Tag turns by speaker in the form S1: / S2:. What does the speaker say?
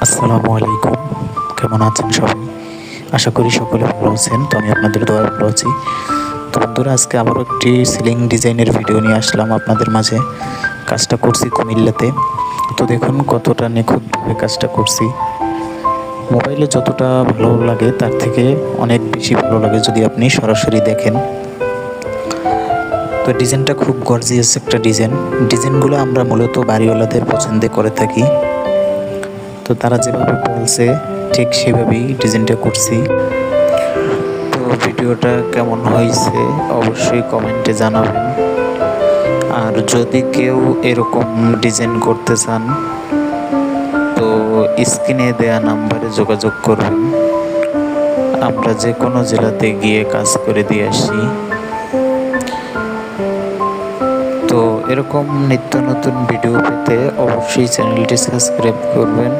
S1: আসসালামু আলাইকুম। কেমন আছেন সবাই? আশা করি সকলে ভালো আছেন। তো আমি আপনাদের দোয়ায় ভালো আছি। তো বন্ধুরা, আজকে আবারও একটি সিলিং ডিজাইনের ভিডিও নিয়ে আসলাম আপনাদের মাঝে। কাজটা করছি কুমিল্লাতে। তো দেখুন কতটা নিখুঁতভাবে কাজটা করছি। মোবাইলে যতটা ভালো লাগে তার থেকে অনেক বেশি ভালো লাগে যদি আপনি সরাসরি দেখেন। তো ডিজাইনটা খুব গর্জিয়াস একটা ডিজাইন। ডিজাইনগুলো আমরা মূলত বাড়িওয়ালাদের পছন্দে করে থাকি। তো তারা যেভাবে বলছে ঠিক সেভাবেই ডিজাইনটা করছি। তো ভিডিওটা কেমন হয়েছে অবশ্যই কমেন্টে জানাবেন। আর যদি কেউ এরকম ডিজাইন করতে চান তো স্ক্রিনে দেয়া নাম্বারে যোগাযোগ করবেন। আমরা যে কোনো জেলাতে গিয়ে কাজ করে দিয়ে আসি। তো এরকম নিত্য নতুন ভিডিও পেতে অবশ্যই চ্যানেলটি সাবস্ক্রাইব করবেন।